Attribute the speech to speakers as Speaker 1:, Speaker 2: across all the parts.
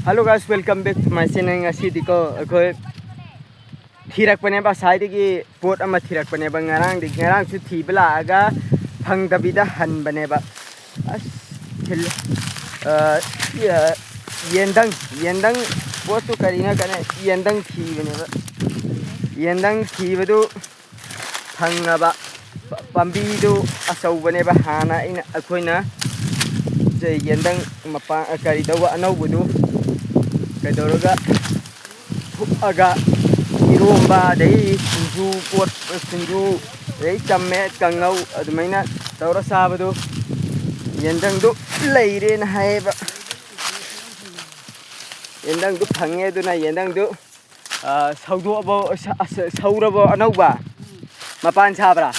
Speaker 1: Hello guys, welcome back to my channel. Ngasi diko akoi thirak pane ba sai digi pot ama thirak pane ba ngarang su thibla aga phang dabida han bane ba as thil yendang pot tu karina kana yendang thi bane ba yendang thi badu phang ba pambi du asau bane ba hana ina akoina je yendang mapa kari dawa anau budu Kadoroga aga iromba dei sinju pot sinju dei chamme kangau adumaina tawra sabadu yendang du leire na haiba yendang du phange du na yendang du saudo abo saurabo anauba mapan sabra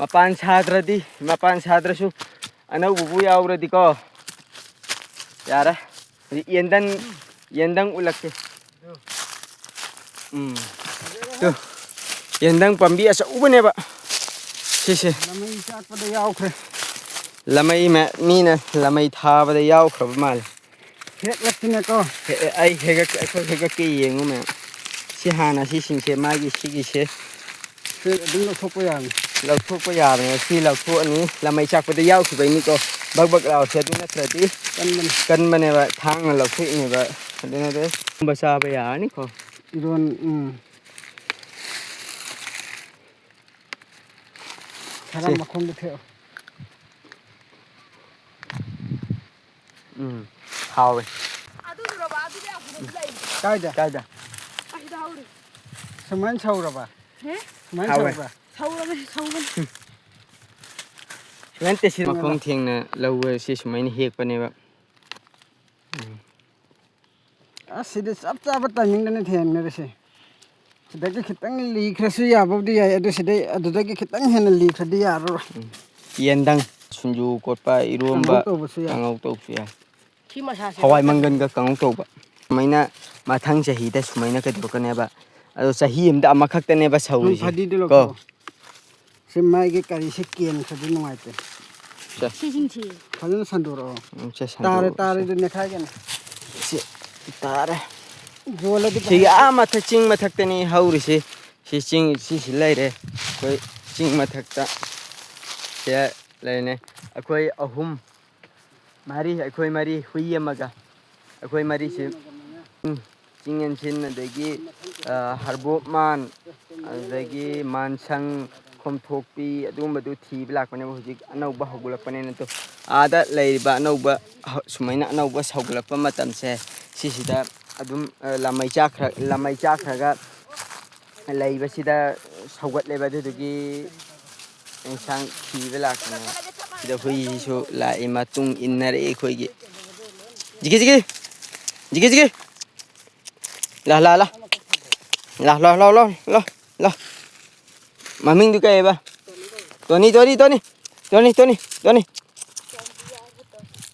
Speaker 1: mapan sadradi mapan sadrasu anau bubu yauradi ko yara yendang ulakke tu yendang pambi asa ubane ba sise
Speaker 2: lamai chatpa da yaukre
Speaker 1: lamai ma mina lamai thaba da yaukra mal
Speaker 2: hek latina ko
Speaker 1: ai hega ki yengu me si hana si singse magi sigi se
Speaker 2: dum lo thokpo yang
Speaker 1: lau thuốc có già này khi lau thuốc ní là mày chắc phải đi giao thì vậy ní cô bác lau xe tôi nói thật đi cân bên này vậy thang là lau thuốc này vậy đây này đấy bà sa bây giờ ní cô
Speaker 2: iron salam mà không được theo
Speaker 1: hào rồi
Speaker 2: cái
Speaker 1: da
Speaker 2: semen sâu rồi bà semen
Speaker 1: hào
Speaker 2: sâu
Speaker 1: rồi
Speaker 2: bà
Speaker 1: Nên thế mà không thiêng nè lâu xí số mấy hiệp bên này vậy
Speaker 2: xí đấy sắp ra bắt tay mình đến thiền nữa đấy xí đấy cái khít tăng lì khơi suy à bao đi à xí đấy cái khít tăng hèn lì khơi đi à rồi
Speaker 1: yendang sunju cột pa irum ba kangau tau sia hawai mangan ga kangau tau ba maina ma thang chahi da sumaina ka dor kane ba ado chahi am da ma khak tane ba sau
Speaker 2: ko se mai cái cari se kian se di ngai te
Speaker 1: se
Speaker 2: sinchi phalen sandoro
Speaker 1: se sandoro
Speaker 2: tare du ne khai gan
Speaker 1: se tare
Speaker 2: jola di
Speaker 1: si a ma tha ching ma thak tani hauri se si ching si lai re koi ching ma thak ta se lai ne akoi ahum mari hui amaga akoi mari se ching en chin adagi harbo man adagi mansang khomthokpi adumadu thiba lakpane hojik anauba hogulakpane nato ada leiba anauba sumaina anauba saugulakpa matamse sisida adum lamai chakhraga leiba sida saugat leba dugi insang thiba lakpane sida hui so la imatung innare khoigi jige la Maming du kaya ba?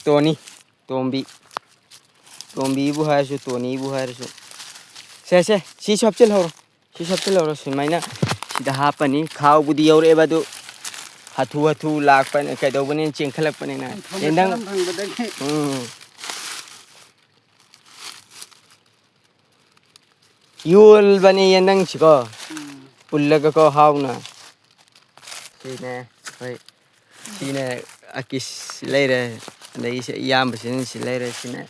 Speaker 1: Tony. Tombi bu hai su Tony bu hai su. Se si shop chil ho su mai na si da ha pa ni khau bu di yaure ba du hathu lak pa ne kai do bane ching khalak pa ne na. Yendang yul bane yendang chiko. Pullaga ko hauna sine akis leire dai se yamba sin si leire sine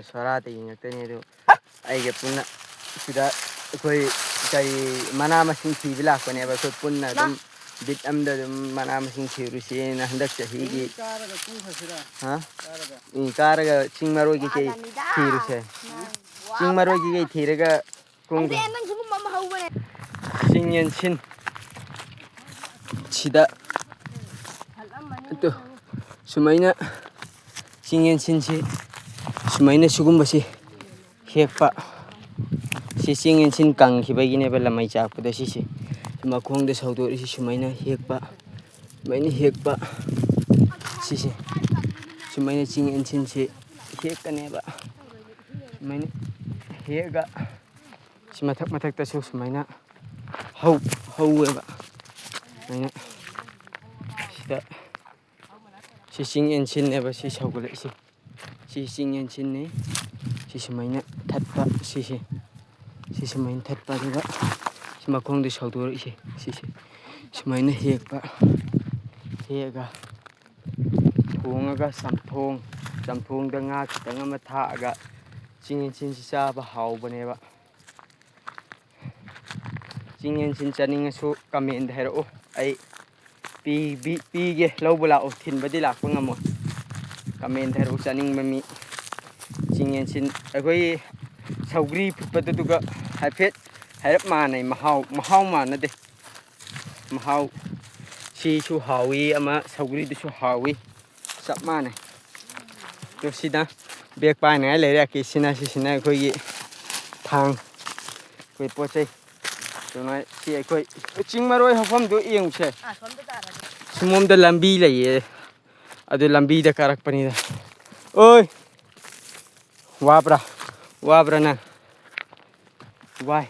Speaker 1: sorate ngakte du aige punna sida koi kai mana masin thi bila ko ne ba ko punna dum bit amda mana masin thiru si na handak se higi ha karaga chingmaro gi ke thiru se chingmaro gi ke thiraga kung Singyan sin sida itu sumaina singyan sin si sumaina sugum basi hekpa si singyan sin kang hibagi ne bala mai chak pada si makong de saudo si sumaina hekpa si sumaina singyan sin si hekka ne ba sumaina hega si matak ta su sumaina hau ba Này nè. Sida si ching en sin ne ba si saugule si ching en sin ne si sumaina thatpa si sumaina thatpa duga si makhong de saudor si sumaina hekpa hega thongaga samthong da nga khitang ama thaaga ching en sin si chaba haubane ba ching en sin chaningasu comment hairo ai pi ge lobula o thin badi lakpa ngamo comment hairo chaning mami ching en sin agoi saugri phutpa duga haifet hairap manai mahau manade mahau si su hawi ama saugri du su hawi sap manai to sida bek pai nai le ra ki sina khoi thang koi pochai to nai si khoi ching maroi hafam du ing che sumom da lambi le ye adu lambi da karak pani da oi wabra na wai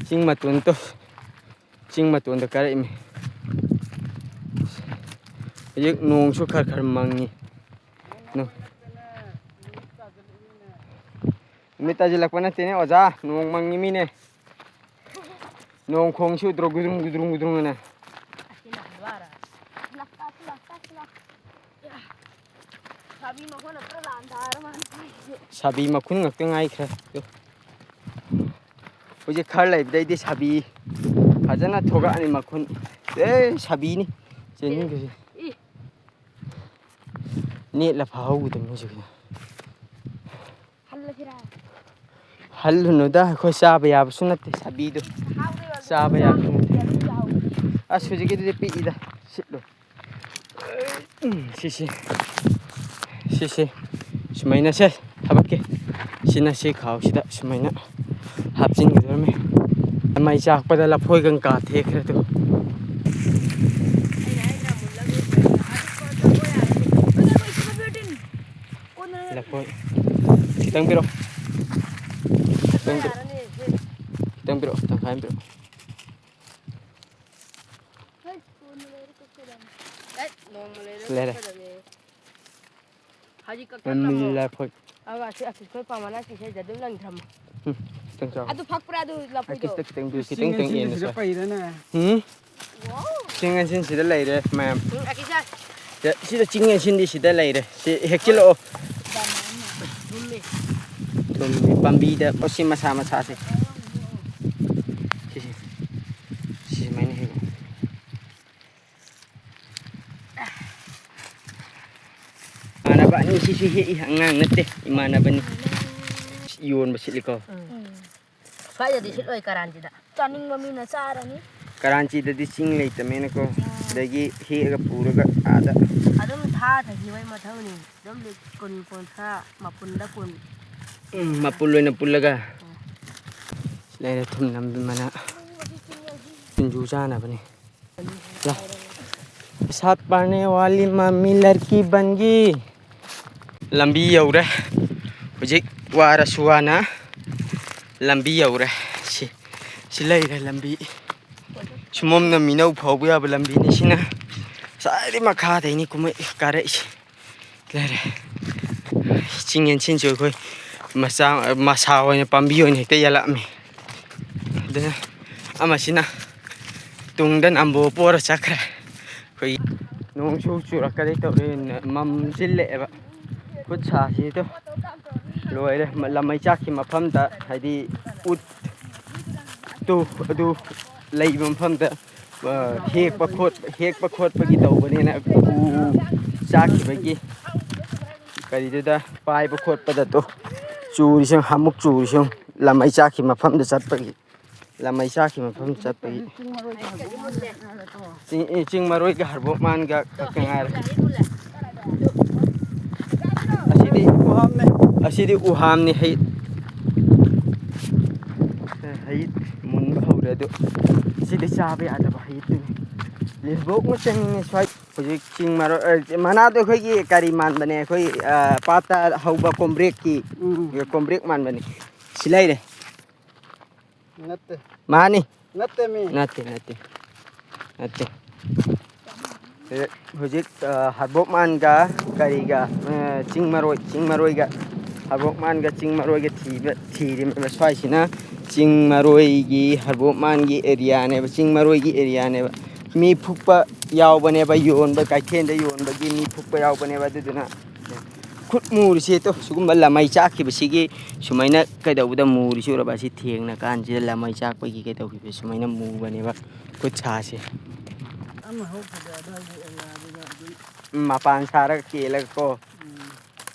Speaker 1: ching matun da karai mi yek nong su khar mangi no mita je lakwana tene oja nong mangi mi ne nong khong su gudrung na sabi makhun ngak te ngai khra uje khar lai dai di sabi fajana thoga ani makhun sabi ni chening ke ni la phau dum ni jig hal no da khoi saba ya sunat sabi do saba ya asuji ke de pi da sitlo si sumaina se thabake sina se khaw sida sumaina hapjin ge dorme mai chak pada la phoi gang ka the khre to la phoi kitang biro tang khaim biro la phoi
Speaker 3: aga si akis khoi pamana si se jadum lang tham
Speaker 1: tang chao
Speaker 3: adu phakpra adu la phoi do
Speaker 1: kitang du
Speaker 2: ching
Speaker 1: kitang
Speaker 2: en
Speaker 1: en
Speaker 2: sin
Speaker 1: sa
Speaker 2: pai da na
Speaker 3: wow
Speaker 1: ching en sin sida lai re mam
Speaker 3: akisa
Speaker 1: sida ching en sin di sida lai re si hekchilo
Speaker 3: dumme
Speaker 1: tum pambi da osi masa se si mai ne ana ba ni si he ngang nate imana bani yon basiliko
Speaker 3: fa jadi sit oi karanji da taning mami na charani
Speaker 1: karanchi da di ching lei tamena ko dagi he ga puraga ada
Speaker 3: adum tha thagi wai mathawni dum le kun tha mapun da kun
Speaker 1: mapuloi na pulaga lai thum nam mana pinju jana bani la साथ पढ़ने वाली mummy लड़की बन गई लंबी you're हुजिक वारा सुवाना लंबी you're si leire lambi sumom na minau phau ya lambi ni sina sai makha dai ni kumai kare leire chingen chin jo khoi masa oina pambi oina hekta yala mi de ama sina tungdan ambo por chakra khoi nong chu chura kare to re mam sille ba khut sa si to loire lamai chakhi mafam da hadi ut tu adu leibam mafam da hek pa khot pa gi tawbani na chakhi bagi kari da pai pa khot pa da to churi sang hamuk churi sang lamai chakhi mafam da chat pa gi lamai chakhi mafam chat pa gi ching maroi ga harbo man ga kangar asidi uham ni hay mun bahura do sidi chabe ada bahit ni lebok mo chang ni swai project ching maro mana do khoi ki kari man bane khoi pata hauba kombrek ki kombrek man bane silai re
Speaker 2: natte
Speaker 1: mani
Speaker 2: natte mi
Speaker 1: natte ꯍꯧꯖꯤꯛ ꯍꯔꯕꯣꯞ ꯃꯥꯟꯒ ꯀꯔꯤꯒ ꯆꯤꯡ ꯃꯔꯣꯏꯒ ꯍꯔꯕꯣꯞ ꯃꯥꯟꯒ ꯆꯤꯡ ꯃꯔꯣꯏꯒ ꯊꯤꯔꯤꯕ ꯁ꯭ꯋꯥꯏꯁꯤꯅ ꯆꯤꯡ ꯃꯔꯣꯏꯒꯤ ꯍꯔꯕꯣꯞ ꯃꯥꯟꯒꯤ ꯑꯦꯔꯤꯌꯥꯅꯦꯕ ꯆꯤꯡ ꯃꯔꯣꯏꯒꯤ ꯑꯦꯔꯤꯌꯥꯅꯦꯕ ꯃꯤ ꯐꯨꯛꯄ ꯌꯥꯎꯕꯅꯦꯕ ꯌꯣꯟꯕ ꯀꯩꯊꯦꯜꯗ ꯌꯣꯟꯕꯒꯤ ꯃꯤ ꯐꯨꯛꯄ ꯌꯥꯎꯕꯅꯦꯕ ꯑꯗꯨꯗꯨꯅ ꯈꯨꯠ ꯃꯨꯔꯤꯁꯦ ꯇꯣ ꯁꯤꯒꯨꯝꯕ ꯂꯃꯩ ꯆꯥꯛꯈꯤꯕꯁꯤꯒꯤ ꯁꯨꯃꯥꯏꯅ ꯀꯩꯗꯧꯕꯗ ꯃꯨꯔꯤꯁꯤ ꯎꯔꯕ ꯑꯁꯤ ꯊꯦꯡꯅ ꯀꯥꯟꯁꯤꯗ ꯂꯃꯩ ꯆꯥꯛꯄꯒꯤ ꯀꯩꯗꯧꯈꯤꯕ ꯁꯨꯃꯥꯏꯅ ꯃꯨꯕꯅꯦꯕ ꯈꯨꯠ ꯁꯥꯁꯦ ꯃꯄꯥꯟ ꯁꯥꯔꯒ ꯀꯦꯜꯂꯒ ꯀꯣ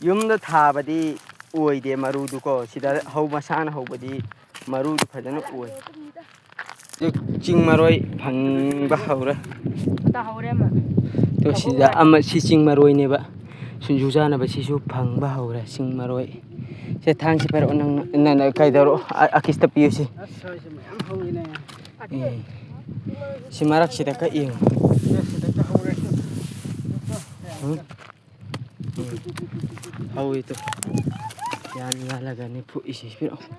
Speaker 1: ꯌꯨꯝꯗ ꯊꯥꯕꯗꯤ ꯑꯣꯏꯗꯦ ꯃꯔꯨꯗꯨꯀꯣ ꯁꯤꯗ ꯃꯁꯥꯅ ꯍꯧꯕꯗꯤ ꯃꯔꯨꯗꯨ ꯐꯖꯅ ꯑꯣꯏ ꯆꯤꯡ ꯃꯔꯣꯏ ꯐꯪꯕ ꯍꯧꯔꯦ ꯇꯣ ꯁꯤꯗ ꯁꯤ ꯆꯤꯡ ꯃꯔꯣꯏꯅꯦꯕ ꯁꯤꯡꯖꯨ ꯆꯥꯅꯕ ꯁꯤꯁꯨ ꯐꯪꯕ ꯍꯧꯔꯦ ꯆꯤꯡ ꯃꯔꯣꯏ ꯁꯦ ꯊꯥꯡꯁꯤ ꯄꯥꯏꯔꯛꯑꯣ ꯅꯪꯅ ꯀꯩꯗꯧꯔꯣ ꯑꯀꯤꯁꯇ ꯄꯤꯌꯨꯁꯤ ꯁꯤ ꯃꯔꯛꯁꯤꯗ ꯀꯛ ꯌꯦꯡꯉꯨ ꯍꯧꯏ ꯇꯣ ꯌꯥꯜꯂꯒꯅꯤ ꯐꯨꯛꯏꯁꯤ ꯄꯤꯔꯛꯑꯣ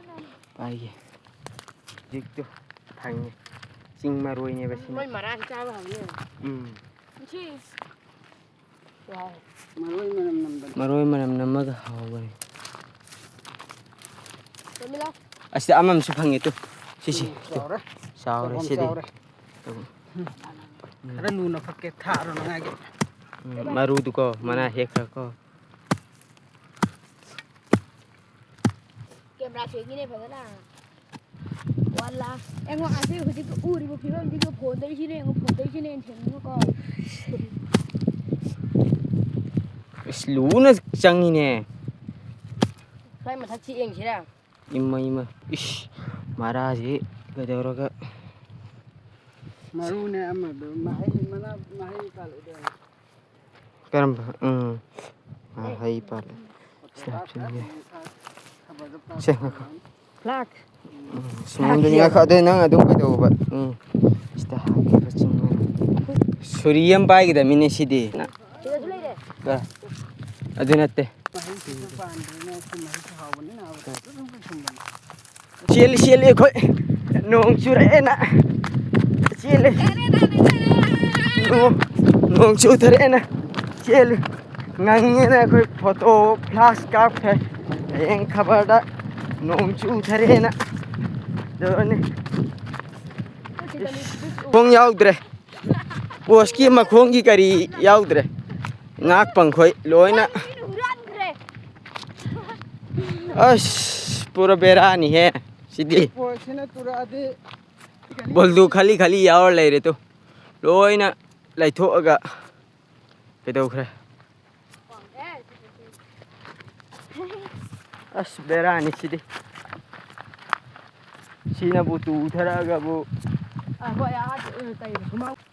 Speaker 1: ꯄꯥꯏꯒꯦ ꯍꯧꯖꯤꯛꯇꯣ ꯐꯪꯉꯦ ꯆꯤꯡ ꯃꯔꯣꯏꯅꯦꯕ ꯁꯤ ꯃꯔꯣꯏ ꯃꯅꯝ ꯅꯝꯃꯒ ꯍꯥꯎꯕꯅꯤ ꯑꯁꯤꯗ ꯑꯃꯁꯨ ꯐꯪꯉꯦ ꯇꯨ ꯁꯤꯁꯤ ꯆꯥꯎꯔꯦ ꯁꯤꯗꯤ
Speaker 2: ꯈꯔ ꯂꯨꯅ ꯐꯛꯀꯦ ꯊꯥꯔꯣ ꯅꯉꯥꯏꯒꯤ
Speaker 1: ꯃꯔꯨꯗꯨꯀꯣ ꯃꯅꯥ ꯍꯦꯛꯈ꯭ꯔꯀꯣ
Speaker 3: ꯀꯦꯃꯦꯔꯥ ꯁꯦꯡꯉꯤꯅꯦ ꯐꯖꯅ ꯋꯥꯂꯥ ꯑꯩꯉꯣꯟ ꯑꯁꯤ ꯍꯧꯖꯤꯛ ꯎꯔꯤꯕ ꯐꯤꯕꯝꯁꯤꯒ ꯐꯣꯟꯗꯒꯤꯁꯤꯅꯦ ꯐꯣꯟꯗꯒꯤꯁꯤꯅꯦ ꯁꯦꯡꯉꯤꯀꯣ
Speaker 1: ꯑꯁ ꯂꯨꯅ ꯆꯪꯉꯤꯅꯦ
Speaker 3: ꯁ꯭ꯋꯥꯏ ꯃꯊꯛꯁꯤ ꯌꯦꯡꯁꯤꯔꯥ
Speaker 1: ꯏꯃ ꯏꯁ ꯃꯔꯥꯁꯤ ꯀꯩꯗꯧꯔꯒ
Speaker 2: ꯃꯔꯨꯅꯦ ꯑꯃꯗꯨ ꯃꯍꯩ ꯄꯥꯜꯂꯛꯏꯗ
Speaker 1: ꯀꯔꯝꯕ ꯍꯩ ꯄꯥꯜꯂꯦ
Speaker 3: ꯐ꯭ꯂꯥꯛ
Speaker 1: ꯉꯥꯏꯈꯣ ꯑꯗꯨ ꯅꯪ ꯑꯗꯨꯝ ꯀꯩꯗꯧꯕ ꯁꯤꯗ ꯍꯥꯞꯈꯤꯕ ꯆꯤꯡꯕ ꯁꯣꯔꯤ ꯑꯃ ꯄꯥꯏꯒꯗꯃꯤꯅꯦ ꯁꯤꯗꯤ
Speaker 3: ꯁꯤꯗꯁꯨ ꯂꯩꯔꯦ
Speaker 1: ꯑꯗꯨ ꯅꯠꯇꯦ ꯆꯦꯜꯂꯤ ꯑꯩꯈꯣꯏ ꯅꯣꯡ ꯆꯨꯔꯛꯑꯦꯅ ꯆꯦꯜꯂꯤ ꯅꯣꯡ ꯆꯨꯊꯔꯛꯑꯦꯅ ꯆꯦꯜꯂꯤ ꯉꯪꯉꯦꯅ ꯑꯩꯈꯣꯏ ꯐꯣꯇꯣ ꯐ꯭ꯂꯥꯁ ꯀꯥꯞꯈ꯭ꯔꯦ ꯍꯌꯦꯡ ꯈꯕꯔꯗ ꯅꯣꯡ ꯆꯨꯊꯔꯛꯑꯦꯅ ꯑꯗꯨꯅꯤ ꯈꯣꯡ ꯌꯥꯎꯗ꯭ꯔꯦ ꯄꯣꯁꯀꯤ ꯃꯈꯣꯡꯒꯤ ꯀꯔꯤ ꯌꯥꯎꯗ꯭ꯔꯦ ꯉꯥꯛ ꯄꯪꯈꯣꯏ ꯂꯣꯏꯅ ꯑꯁ ꯄꯨꯔꯥ ꯕꯦꯔꯥꯅꯤꯍꯦ ꯁꯤꯗꯤ ꯕꯣꯜꯗꯨ ꯈꯜꯂꯤ ꯌꯥꯎꯔ ꯂꯩꯔꯦ ꯇꯨ ꯂꯣꯏꯅ ꯂꯩꯊꯣꯛꯑꯒ ꯀꯩꯗꯧꯈ꯭ꯔꯦ ꯑꯁ ꯕꯦꯔꯥꯅꯤ ꯁꯤꯗꯤ ꯁꯤꯅꯕꯨ ꯇꯨꯊꯔꯛꯑꯒꯕꯨ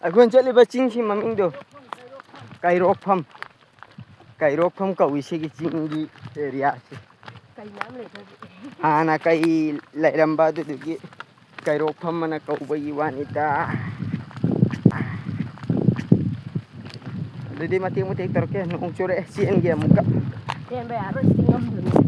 Speaker 1: ꯑꯩꯈꯣꯏꯅ ꯆꯠꯂꯤꯕ ꯆꯤꯡꯁꯤ ꯃꯃꯤꯡꯗꯣ ꯀꯩꯔꯣꯛꯐꯝ ꯀꯧꯏ ꯁꯤꯒꯤ ꯆꯤꯡꯒꯤ ꯑꯦꯔꯤꯌꯥꯁꯤ ꯍꯥꯟꯅ ꯀꯩ ꯂꯩꯔꯝꯕ ꯑꯗꯨꯗꯨꯒꯤ ꯀꯩꯔꯣꯛꯐꯝ ꯑꯅ ꯀꯧꯕꯒꯤ ꯋꯥꯅꯤꯗ ꯑꯗꯨꯗꯤ ꯃꯇꯦꯛ ꯇꯧꯔꯛꯀꯦ ꯅꯣꯡ ꯆꯨꯔꯛꯑꯦ ꯆꯦꯟꯒꯦ ꯑꯃꯨꯛꯀ
Speaker 3: ꯆꯦꯟꯕ ꯌꯥꯔꯣꯏ ꯁꯤꯗꯤ ꯉꯝꯗꯕꯅꯤ